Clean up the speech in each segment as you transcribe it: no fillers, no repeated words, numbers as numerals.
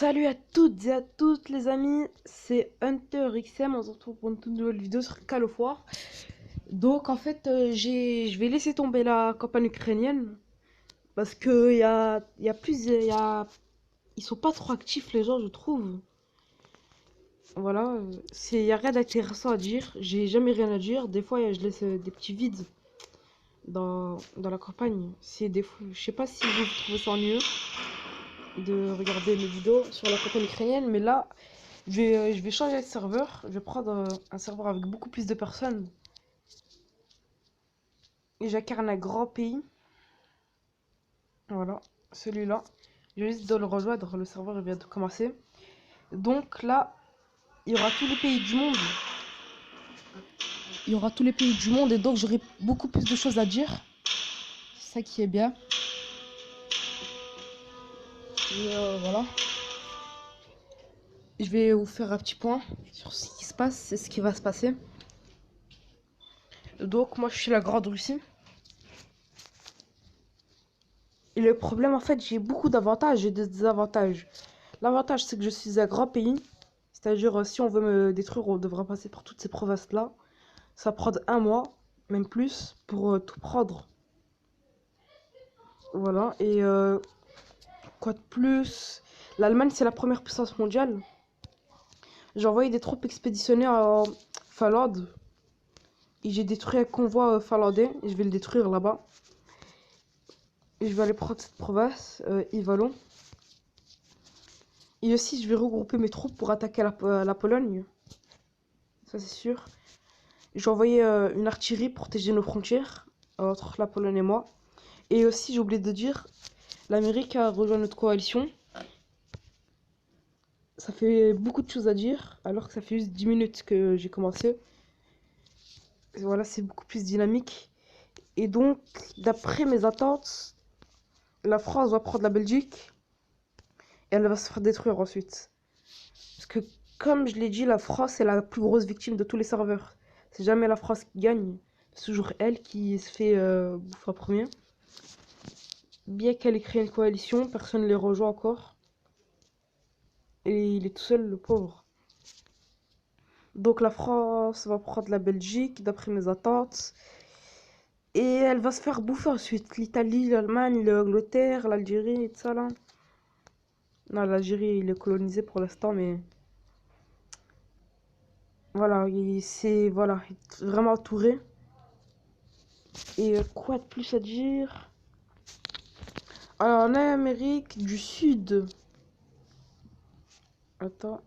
Salut à toutes et à tous les amis, c'est Hunter XM, on se retrouve pour une toute nouvelle vidéo sur Call of War. Donc en fait, je vais laisser tomber la campagne ukrainienne parce que ils sont pas trop actifs les gens, je trouve. Voilà, y a rien d'intéressant à dire, j'ai jamais rien à dire. Des fois, je laisse des petits vides dans la campagne. Je sais pas si vous trouvez ça ennuyeux de regarder mes vidéos sur la campagne ukrainienne, mais là. Je vais changer de serveur. Je vais prendre un serveur avec beaucoup plus de personnes. Et j'incarne un grand pays. Voilà, celui-là. Je risque de le rejoindre. Le serveur il vient de commencer. Donc là, il y aura tous les pays du monde. Il y aura tous les pays du monde et donc j'aurai beaucoup plus de choses à dire. C'est ça qui est bien. Et voilà. Je vais vous faire un petit point sur ce qui se passe et ce qui va se passer. Donc moi je suis la Grande Russie. Et le problème, en fait, j'ai beaucoup d'avantages et de désavantages. L'avantage, c'est que je suis un grand pays. C'est-à-dire, si on veut me détruire, on devra passer par toutes ces provinces-là. Ça va prendre un mois, même plus, pour tout prendre. Voilà. Et quoi de plus? L'Allemagne, c'est la première puissance mondiale. J'ai envoyé des troupes expéditionnaires en Finlande. Et j'ai détruit un convoi finlandais. Et je vais le détruire là-bas. Et je vais aller prendre cette province, Ivalon. Et aussi, je vais regrouper mes troupes pour attaquer la Pologne. Ça, c'est sûr. J'ai envoyé une artillerie pour protéger nos frontières entre la Pologne et moi. Et aussi, j'ai oublié de dire, l'Amérique a rejoint notre coalition. Ça fait beaucoup de choses à dire, alors que ça fait juste 10 minutes que j'ai commencé. Et voilà, c'est beaucoup plus dynamique. Et donc, d'après mes attentes, la France va prendre la Belgique et elle va se faire détruire ensuite. Parce que, comme je l'ai dit, la France est la plus grosse victime de tous les serveurs. C'est jamais la France qui gagne, c'est toujours elle qui se fait bouffer en premier. Bien qu'elle ait créé une coalition, personne ne les rejoint encore. Et il est tout seul, le pauvre. Donc la France va prendre la Belgique, d'après mes attentes. Et elle va se faire bouffer ensuite. L'Italie, l'Allemagne, l'Angleterre, l'Algérie et tout ça là. Non, l'Algérie, il est colonisé pour l'instant, mais... Voilà, voilà, vraiment entouré. Et quoi de plus à dire? Alors, en Amérique du Sud. Attends.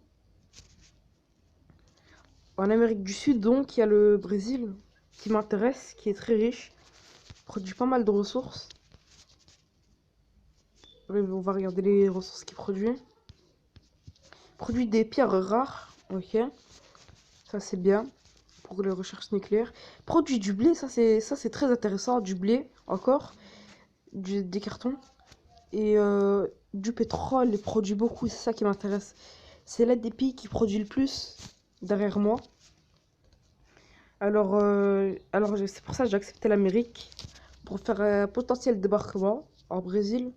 En Amérique du Sud, donc, il y a le Brésil qui m'intéresse, qui est très riche. Produit pas mal de ressources. On va regarder les ressources qu'il produit. Produit des pierres rares. Ok. Ça, c'est bien. Pour les recherches nucléaires. Produit du blé. Ça, c'est très intéressant. Du blé, encore. Des cartons. Et du pétrole. Il produit beaucoup. C'est ça qui m'intéresse. C'est l'un des pays qui produit le plus derrière moi. Alors c'est pour ça que j'ai accepté l'Amérique. Pour faire un potentiel débarquement en Brésil.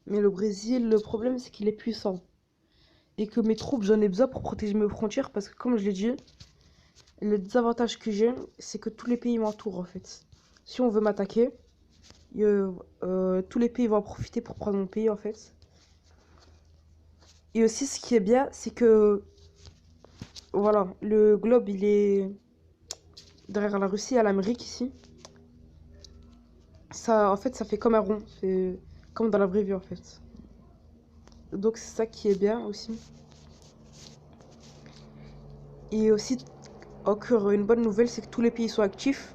Mais le Brésil, le problème, c'est qu'il est puissant. Et que mes troupes, j'en ai besoin pour protéger mes frontières. Parce que, comme je l'ai dit, le désavantage que j'ai, c'est que tous les pays m'entourent, en fait. Si on veut m'attaquer, tous les pays vont en profiter pour prendre mon pays, en fait. Et aussi, ce qui est bien, c'est que... Voilà, le globe, il est derrière la Russie, à l'Amérique, ici. Ça, en fait, ça fait comme un rond. C'est comme dans la vraie vie, en fait. Donc, c'est ça qui est bien, aussi. Et aussi, encore une bonne nouvelle, c'est que tous les pays sont actifs.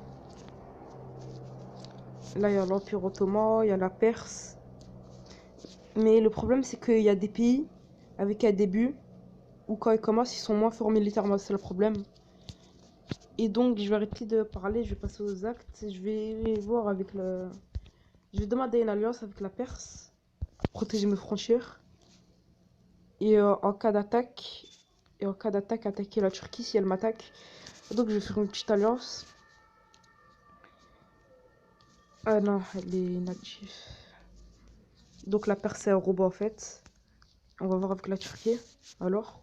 Là, il y a l'Empire ottoman, il y a la Perse. Mais le problème, c'est qu'il y a des pays avec un début où quand ils commencent, ils sont moins forts militairement. C'est le problème. Et donc, je vais arrêter de parler, je vais passer aux actes. Je vais voir avec le... Je vais demander une alliance avec la Perse pour protéger mes frontières. Et en cas d'attaque, attaquer la Turquie si elle m'attaque. Donc, je vais faire une petite alliance. Ah non, elle est native. Donc, la Perse, c'est un robot en fait. On va voir avec la Turquie. Alors,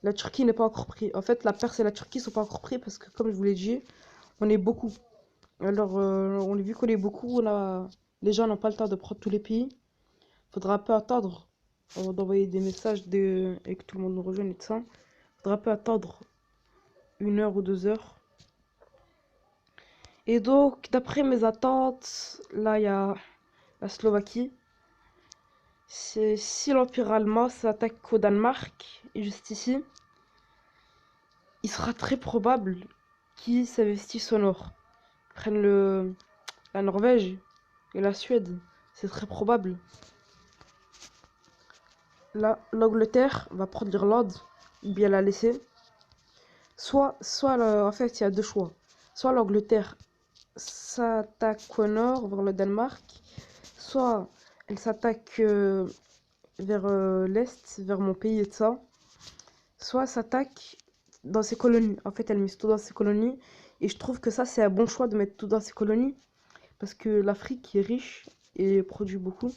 la Turquie n'est pas encore pris. En fait, la Perse et la Turquie sont pas encore pris parce que, comme je vous l'ai dit, on est beaucoup. Alors, on a vu qu'on est beaucoup. Les gens n'ont pas le temps de prendre tous les pays. Faudra un peu attendre avant d'envoyer des messages et que tout le monde nous rejoigne et tout ça. Faudra un peu attendre 1 heure ou 2 heures. Et donc, d'après mes attentes, là, il y a la Slovaquie. Si l'Empire allemand s'attaque au Danemark, et juste ici, il sera très probable qu'ils s'investissent au nord. Ils prennent la Norvège et la Suède. C'est très probable. Là, l'Angleterre va prendre l'Irlande, ou bien la laisser. En fait, il y a deux choix. Soit l'Angleterre s'attaque au nord, vers le Danemark, soit elle s'attaque vers l'est, vers mon pays et tout ça, soit elle s'attaque dans ses colonies. En fait, elle mise tout dans ses colonies, et je trouve que ça, c'est un bon choix de mettre tout dans ses colonies, parce que l'Afrique est riche et produit beaucoup,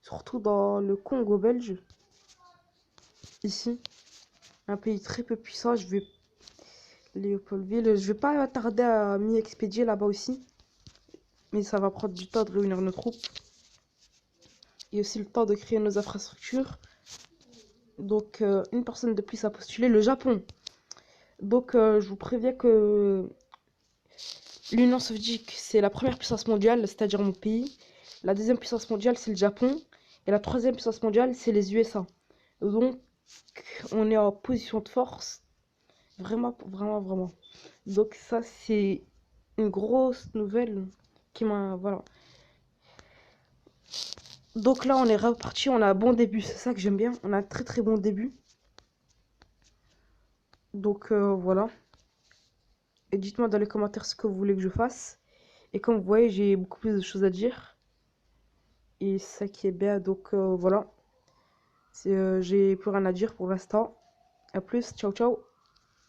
surtout dans le Congo belge, ici, un pays très peu puissant. Léopoldville, je vais pas tarder à m'y expédier là-bas aussi, mais ça va prendre du temps de réunir nos troupes et aussi le temps de créer nos infrastructures. Donc, une personne de plus a postulé, le Japon. Donc, je vous préviens que l'Union soviétique, c'est la première puissance mondiale, c'est-à-dire mon pays. La deuxième puissance mondiale, c'est le Japon. Et la troisième puissance mondiale, c'est les USA. Donc, on est en position de force. Vraiment, vraiment, vraiment. Donc, ça, c'est une grosse nouvelle qui m'a. Voilà. Donc là, on est reparti. On a un bon début. C'est ça que j'aime bien. On a un très, très bon début. Donc, voilà. Et dites-moi dans les commentaires ce que vous voulez que je fasse. Et comme vous voyez, j'ai beaucoup plus de choses à dire. Et c'est ça qui est bien. Donc, voilà. J'ai plus rien à dire pour l'instant. À plus. Ciao, ciao.